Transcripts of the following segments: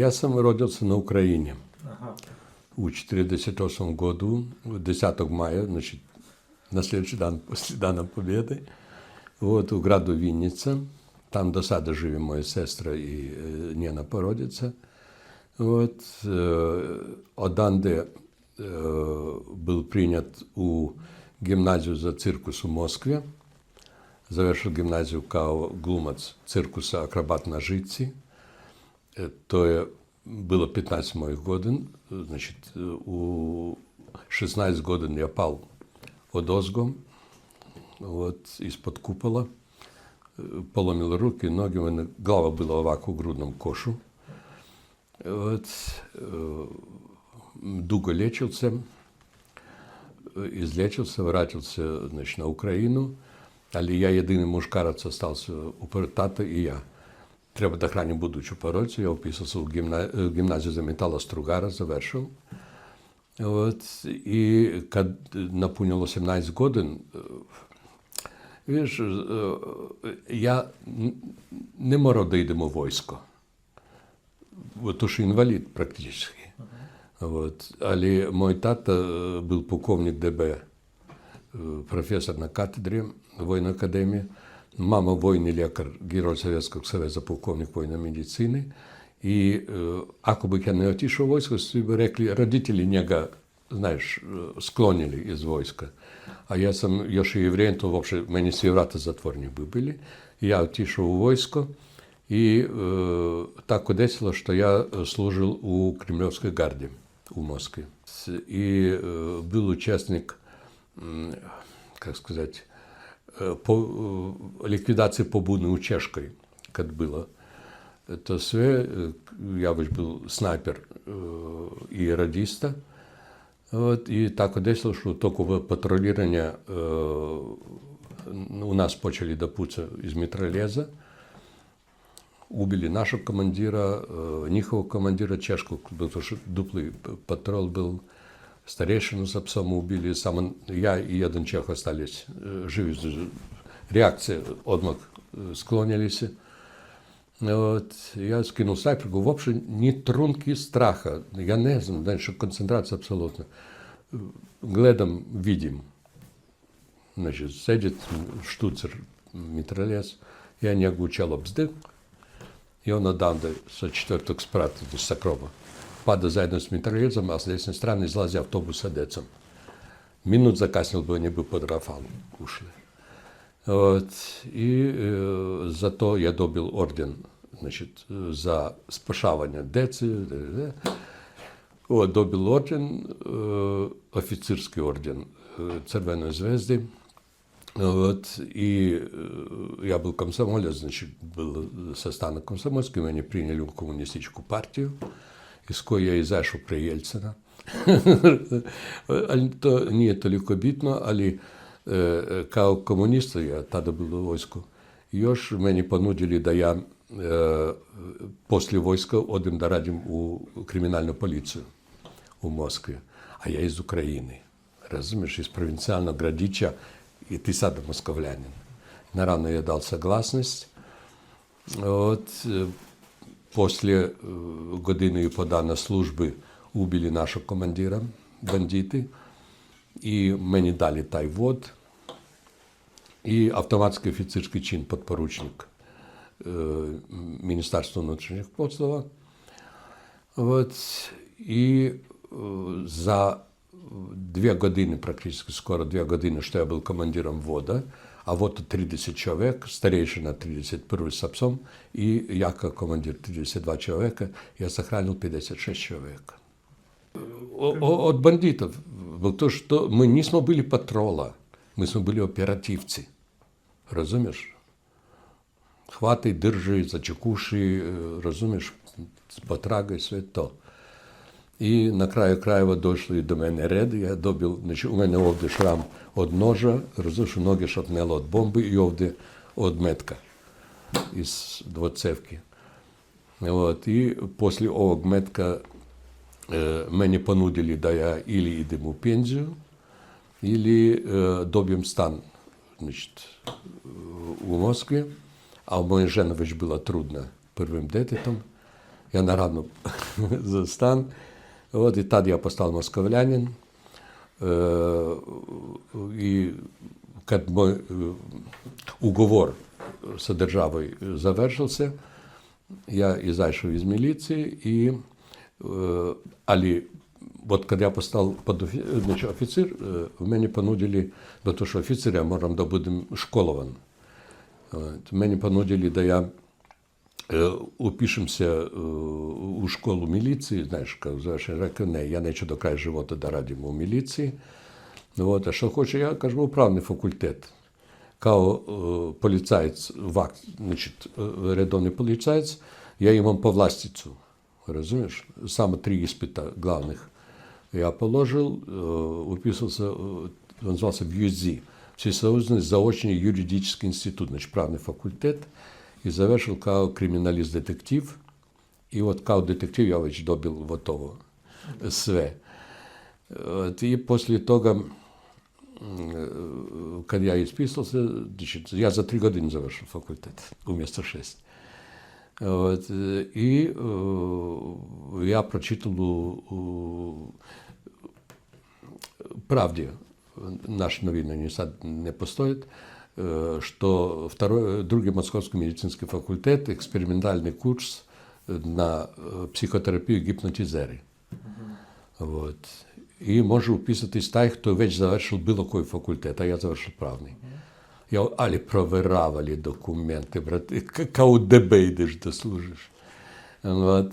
Я сам родился на Украине. Ага. В 1948 году, 10 мая, значит, на следующий день после Дана Победы, вот, у граду Вінниця. Там до сада живе моя сестра і Нена породиться. Вот, Оданде был принят у гимназию за циркус в Москве. Завершил гимназию kao glumac циркуса «Акробат на житці». То было 15 моих годин. Значит, у 16 годин я пал одозго, вот, из-под купола. Поломил руки, ноги, у мене голова була овак у грудном кошу. Вот, дуго лечился, излечился, вратился, значит, на Україну. Але я єдиний мушкарець залишився у тата і я. Треба до храні будучу породцю, я вписався в гімназію за металостругара, завершив. Вот, і коли наповнило 17 годин, видиш, я не мог да йдемо в військо. То що інвалід практично. Вот. Але мой тата був полковник ДБ, професор на кафедрі воєнної академії. Мама воєнний лікар, герой Совєтського Союзу, полковник воєнної медицини. І ако б я не отішов в військо, то б рекли, родителі нього, знаєш, склонили із війська. А я сам još євреєм, то взагалі мені всі врата затворні би були. Я отішов у військо. І так одесило, що я служив у Кремлівській гарді у Москві. І був учасник, як сказати, ликвидации побудной у Чешкой, как было. Это все, я был снайпер и радиста. Вот, и так одесло, что только в патрулирование у нас почали допуться из митралеза. Убили нашего командира, нихого командира чешку, потому что дуплый патруль был. Старейшину за псом убили, сам я и один чех остались живы. Реакция, одмак склонились. Вот. Я скинул снайперку, вообще ни трунки страха. Я не знаю, дальше концентрация абсолютно. Глядом видим. Значит, сидит штуцер, митралез, я не огучал обздых, и он отдал со 4-го спрата, с Сокрова. Пада заедно с митралезом, а с лесной стороны излазил автобус с одецом. Минут закаснил бы, они бы под Рафалом ушли. Вот. И зато я добил орден, значит, за спашавание деці. Добил орден, офицерский орден Червоної звезды. Вот. И я был комсомолец, значит, был состав комсомольский, меня приняли в коммунистическую партию. Із кої я і зайшов при Єльцина. То не толіко бітно, але kao комуніст, я тоді був у війську, još мені понудили, да я після війська одем да радим у кримінальну поліцію у Москві. А я із України, розумієш, із провінціального градича, і ти сам московлянин. Наравно я дав согласність. От, после години і подання служби убили нашого командира, бандити, і мені дали той вод, і автоматський офіцерський чин, подпоручник Міністерства внутрішніх справ. Вот. І за 2 години, практично скоро 2 години, що я був командиром вода, а вот 30 человек, старейшина 31 с псом, и я как командир 32 человека, я сохранил 56 человек. От бандитов, то, что мы не были патрола, мы были оперативцы. Разумеешь? Хватай, держи, зачекуши, разумеешь, с потрагой, все то. І на краю Краєва дійшли до мене реди, я добив, значить, у мене овде шрам від ножа, розумієш, ноги шатнело від бомби і овде від метка із двоцевки. Вот. І після ового метка мене понудили, да я или йдем у пенсію, или доб'єм стан, значить, у Москві. А у моєї жени було трудно первим дететом. я наравно за стан. Вот, и тогда я постал московлянин. И когда мой уговор с державой завершился, я и зашел из милиции, и вот когда я постал офицер, меня понудили, до того, что офицер я можем да будем школован. Меня понудили, да я упишемся у школу міліції, знаєш, не, я нічого до краю живота да радим у міліції. Вот, а що хочу, я кажу, управний факультет. Kao policajac, значит, рядовный полицаец, я имам по властицу, разумеешь? Само 3 испыта главных я положил, уписался, он назывался ВЮЗИ, Всесоюзный заочный юридический институт, значит, правный факультет, и завершил kao криминалист-детектив. И вот kao детектив я вeć добил готово sve. И после того, когда я исписался, значит, я за 3 години завершил факультет, вместо 6. Вот, и я прочитал у «Правде», наши новины не постоят, что другий Московский медицинский факультет, экспериментальный курс на психотерапию гипнотизери. Вот. І можу вписатись той, хто вeć завершив білокой факультет, а я завершив правний. Але проверявали документи, брати, као ДБ йдеш да служиш. Вот.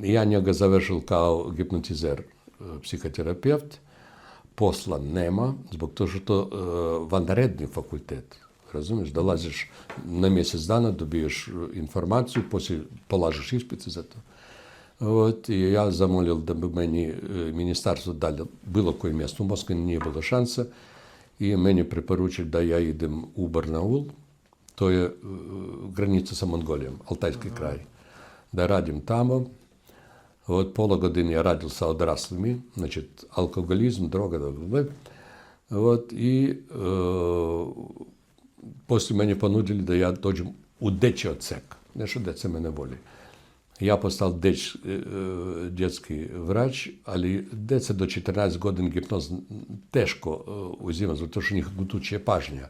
Я njega završil kao гипнотизер, психотерапевт. Posla nema, zbog toga što to vanredni fakultet. Razumiješ, dolaziš na mjesec dana, dobiješ informaciju, poslije polažeš ispit za to. Вот, и я замолил, дабы мне министерство дали было кое место. В Москве не было шанса. И мне припоручили, да я идем у Барнаул, то есть граница с Монголией, Алтайский край. Да радим там. Вот полгода я радил с одраслыми, значит, алкоголизм, дрога, вот, и после меня понудили, да я доđem у дечий отсек. Нещо деца мене воли. Я постав детский врач, ali деца до 14 годин гипноз тежко uzima, zato što njih gnutuće pažnja.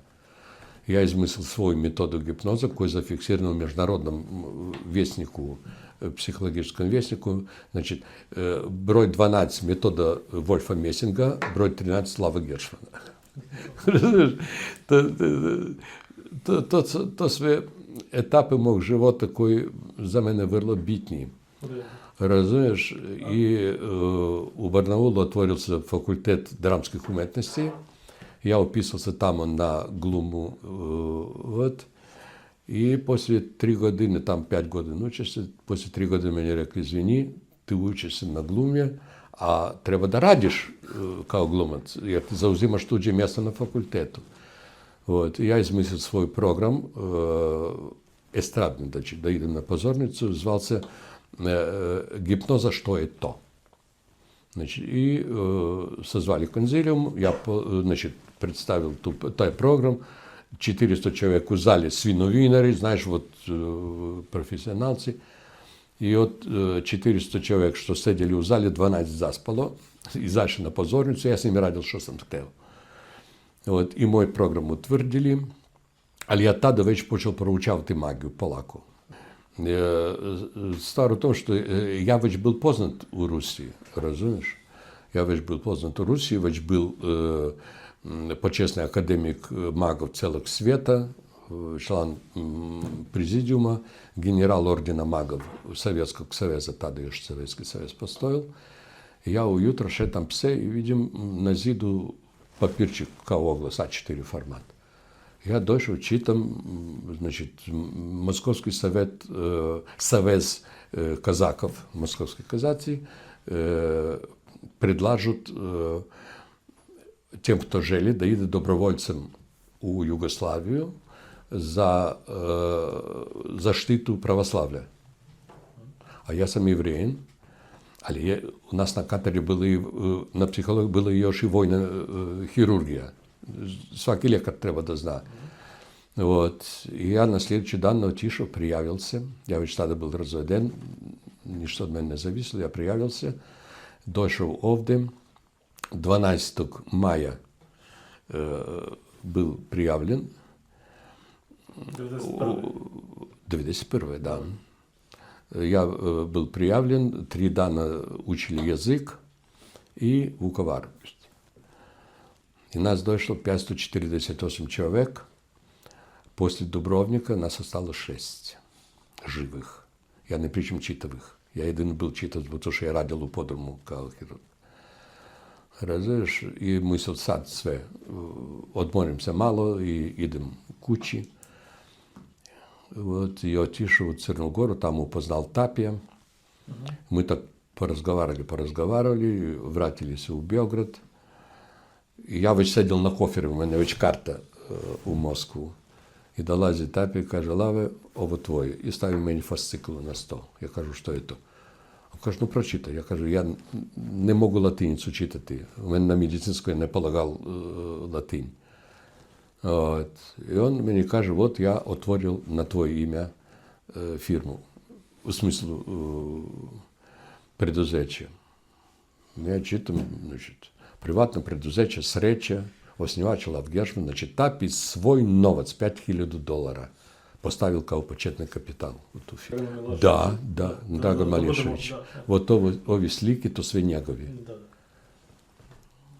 Я измыслил свою методу гипноза, кой зафиксирован в международном вестнику, психологическом вестнику. Значит, брой 12 метода Вольфа Мессинга, брой 13 Слава Гершвана. To sve etape mog života koji za mene vrlo bitni. Razumiješ? I u Barnaulu otvorился факультет драмских уметностей. Я уписался там на глуму. Вот. И после 3 години, там 5 годин учишься, после 3 години мені rekli, извини, ти учишся на глумі, а треба да радиш kao glumac, jer ti zauzimaš tuđe mjesto na fakultetu. Вот. Я измыслил свой программ эстрадный, да идем на позорницу, звался «Гипноза. Что это то?». Значит, и созвали конзилиум, я, значит, представил ту программу, 400 человек в зале, свиновинари, знаешь, вот профессионалцы. И вот 400 человек, что сидели в зале, 12 заспало, и зашли на позорницу, я с ними радил, что сам хотел. Вот, і мою програму утвердили, але я тоді вeć почав проучувати магію полаку. Стало в том, что я вeć был познат у Руси, разумеешь? Я вeć был познат у Руси, вeć был почесный академик магов целого света, член президиума, генерал ордена магов Советского Союза, тогда еще Советский Союз построил. Я ujutro šetam pse i vidim na zidu papirчик kao oglas, A4 формат. Я дошел, читам, значит, Московский совет, Совет казаков, московских казаций, предложат тем, кто жили, да иде добровольцем у Югославию за защиту православия. А я сам евреин. Але у нас на кафедрі на психології була još i vojna хірургія. Svaki ljekar treba da zna. Вот. И я на следующий день отишел, приявился. Я ведь тогда был разведен, ничто от меня не зависело, я приявился. Дошел овде. 12 мая был приявлен. 91, да. Я был приявлен, 3 дана учили язык и вуковаровость. И нас дошло 548 человек. После Дубровника нас осталось 6 живих. Я не причем читавих. Я єдиний був читав, бо то, що я радив у подрому Калхіру. Розумієш? І ми sad sve odmorimся malo i idem kući. Вот, и отишел в Церную Гору, там узнал Тапия. Мы так поразговаривали, вратились в Белград. И я ведь сидел на кофері, у мене ведь карта у Москву. І долазить Тапі і каже, Лаве, ово твоє. І ставив мені фасцикл на стол. Я кажу, що це? Він каже, ну прочитай. Я кажу, я не можу латиницю читати. У мене на медицинській не полагав латинь. От. І він мені каже, от я отворив на твоє ім'я фірму. У смислу предузече. Я читаю, значить, приватне предузече, среча, osnivač Lav Gershman, znači Tapi svoj novac, $5.000, postavil kao početni kapital u tu firmu. Da, Dragan Malešević. Вот ovi slike, to sve njegovi.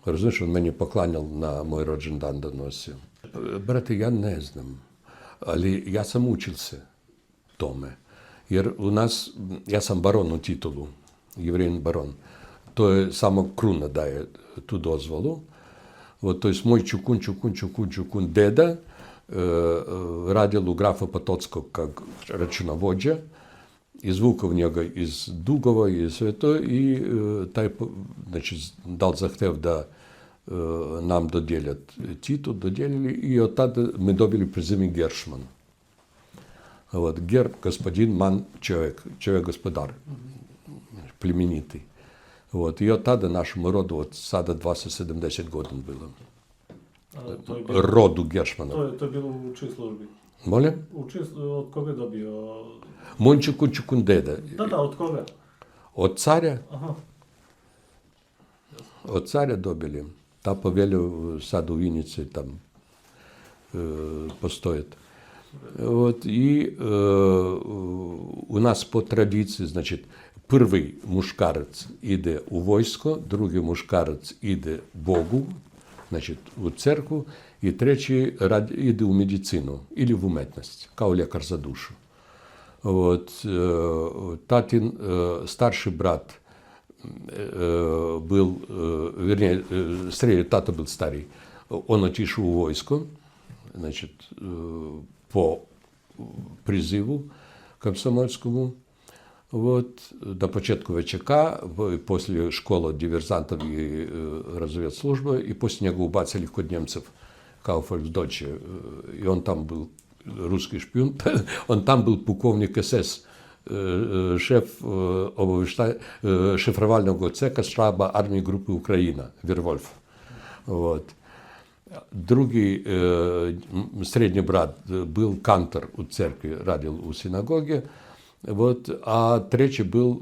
Razumiješ, on meni je poklanjal na moj rođendan donosio. Brate, ja ne znam, ali ja sam učil se tome. Jer u nas, ja sam baron u titulu, jevrijin baron. To je samo kruna daje tu dozvolu. Вот, то есть мой чукун деда радил у графа Потоцкого как рачуновоđa, izvukao njega iz dugova i sve to i taj, znači, dal zahtev da nam dodjeljat titul, dodjeljili i od tada mi dobili prezime Gershman. Вот, Гер, господин, ман, человек господар, plemenitý. Вот. И от tada našemu rodu, od sada 270 godina bilo. Роду Гершмана. To je bilo u čiji službi? Molim? Od koga je dobio? Mončukun deda. Da, od koga? Od carja. Aha. Od carja dobili. Ta povelja sad u Vinici tam postoji. Вот. И у нас по традиції, значить, перший мушкарець іде у військо, другий мушкарець іде Богу, значить, у церкву, і третій іде у медицину, або в уметність, як лікар за душу. Вот. Татин старший брат был, вернее, тата был старый, он отишел у войско, значит, по призыву комсомольскому. Вот, до початку ВЧК, после школы диверсантов и разведслужбы, и после него убацали код немцев Кауфольсдойче. И он там был русский шпион, он там был полковник СС, шеф шифровального цеха штаба армии группы Украина, Вервольф. Вот. Другий, средний брат, был кантор у церкви, радил у синагоги. Вот, а третий был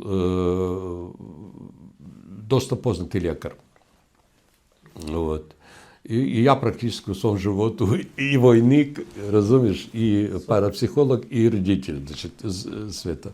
доста познатый лекар. Вот. И я практически в своем животу и войник, разумеешь, и парапсихолог, и родитель, значит, света.